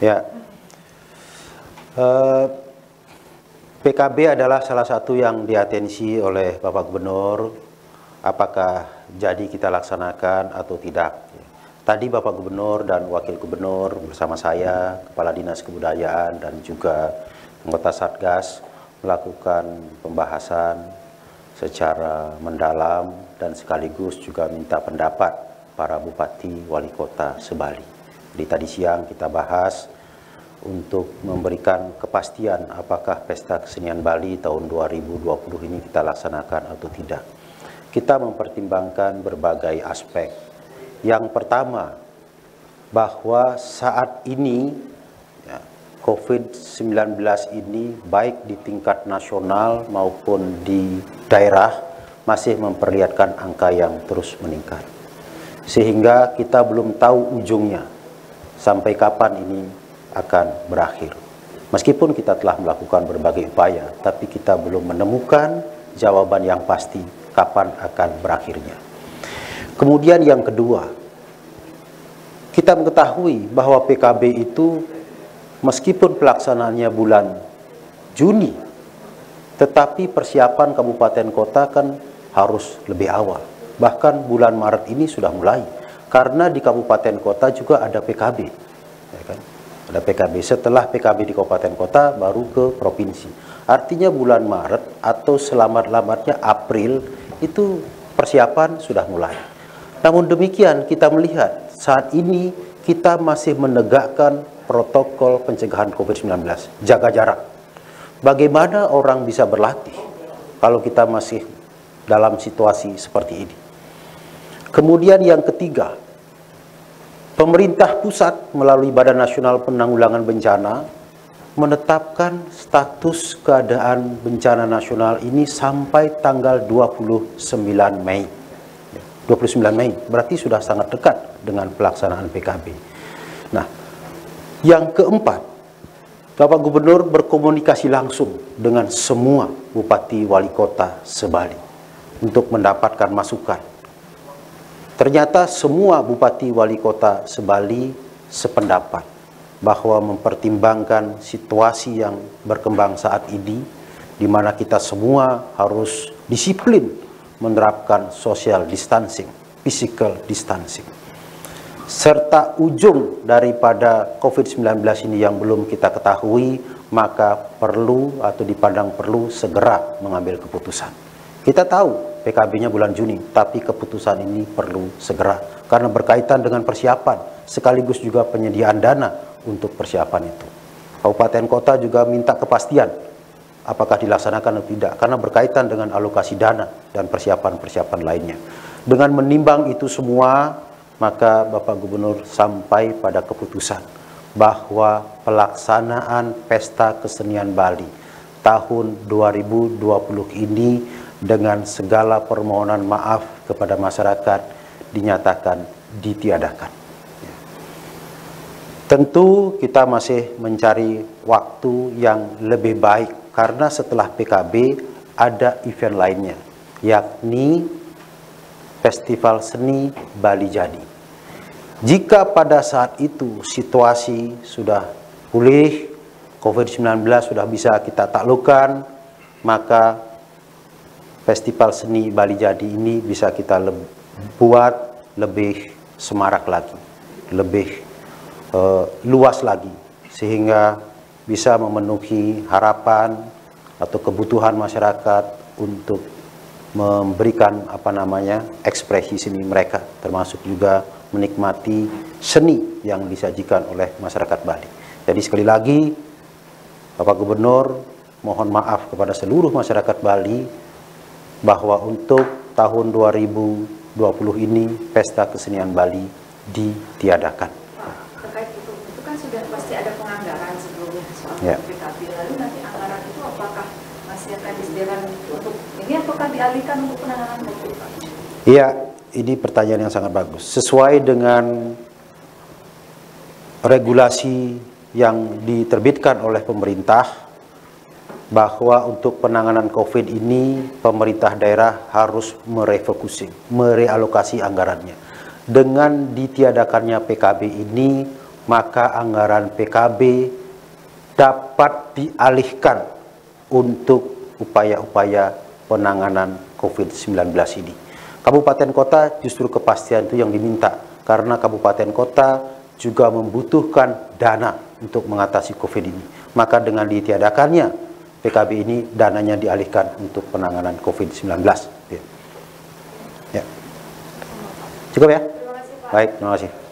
Ya, PKB adalah salah satu yang diatensi oleh Bapak Gubernur. Apakah jadi kita laksanakan atau tidak? Tadi Bapak Gubernur dan Wakil Gubernur bersama saya, Kepala Dinas Kebudayaan dan juga anggota Satgas melakukan pembahasan secara mendalam dan sekaligus juga minta pendapat para bupati wali kota Sebali. Jadi tadi siang kita bahas untuk memberikan kepastian apakah Pesta Kesenian Bali tahun 2020 ini kita laksanakan atau tidak. Kita mempertimbangkan berbagai aspek. Yang pertama, bahwa saat ini COVID-19 ini baik di tingkat nasional maupun di daerah masih memperlihatkan angka yang terus meningkat. Sehingga kita belum tahu ujungnya sampai kapan ini akan berakhir. Meskipun kita telah melakukan berbagai upaya, tapi kita belum menemukan jawaban yang pasti kapan akan berakhirnya. Kemudian yang kedua, kita mengetahui bahwa PKB itu meskipun pelaksanaannya bulan Juni, tetapi persiapan kabupaten kota kan harus lebih awal. Bahkan bulan Maret ini sudah mulai, karena di kabupaten kota juga ada PKB. Ya kan? Ada PKB, setelah PKB di kabupaten kota baru ke provinsi. Artinya bulan Maret atau selamat-lamatnya April itu persiapan sudah mulai. Namun demikian kita melihat saat ini kita masih menegakkan protokol pencegahan COVID-19, jaga jarak. Bagaimana orang bisa berlatih kalau kita masih dalam situasi seperti ini? Kemudian yang ketiga, pemerintah pusat melalui Badan Nasional Penanggulangan Bencana menetapkan status keadaan bencana nasional ini sampai tanggal 29 Mei. 29 Mei, berarti sudah sangat dekat dengan pelaksanaan PKB. Nah, yang keempat, Bapak Gubernur berkomunikasi langsung dengan semua Bupati Wali Kota Sebali untuk mendapatkan masukan. Ternyata semua Bupati Wali Kota Sebali sependapat bahwa mempertimbangkan situasi yang berkembang saat ini, di mana kita semua harus disiplin menerapkan social distancing, physical distancing. Serta ujung daripada COVID-19 ini yang belum kita ketahui, maka perlu atau dipandang perlu segera mengambil keputusan. Kita tahu PKB-nya bulan Juni, tapi keputusan ini perlu segera karena berkaitan dengan persiapan sekaligus juga penyediaan dana untuk persiapan itu. Kabupaten kota juga minta kepastian apakah dilaksanakan atau tidak karena berkaitan dengan alokasi dana dan persiapan-persiapan lainnya. Dengan menimbang itu semua, maka Bapak Gubernur sampai pada keputusan bahwa pelaksanaan Pesta Kesenian Bali tahun 2020 ini dengan segala permohonan maaf kepada masyarakat dinyatakan ditiadakan. Tentu kita masih mencari waktu yang lebih baik karena setelah PKB ada event lainnya, yakni Festival Seni Bali Jadi. Jika pada saat itu situasi sudah pulih, COVID-19 sudah bisa kita taklukkan, maka Festival Seni Bali Jadi ini bisa kita buat lebih semarak lagi, lebih luas lagi, sehingga bisa memenuhi harapan atau kebutuhan masyarakat untuk memberikan ekspresi seni mereka, termasuk juga menikmati seni yang disajikan oleh masyarakat Bali. Jadi sekali lagi Bapak Gubernur mohon maaf kepada seluruh masyarakat Bali bahwa untuk tahun 2020 ini Pesta Kesenian Bali ditiadakan. Terkait itu kan sudah pasti ada penganggaran sebelumnya soal PKB. Lalu nanti anggaran itu apakah masih akan disediakan untuk ini ataukah dialihkan untuk penanganan COVID? Iya, ini pertanyaan yang sangat bagus. Sesuai dengan regulasi yang diterbitkan oleh pemerintah bahwa untuk penanganan COVID ini pemerintah daerah harus merealokasi anggarannya. Dengan ditiadakannya PKB ini, maka anggaran PKB dapat dialihkan untuk upaya-upaya penanganan COVID-19 ini. Kabupaten kota justru kepastian itu yang diminta, karena kabupaten kota juga membutuhkan dana untuk mengatasi COVID ini. Maka dengan ditiadakannya PKB ini, dananya dialihkan untuk penanganan COVID-19. Ya. Cukup ya? Terima kasih, Pak. Baik, terima kasih.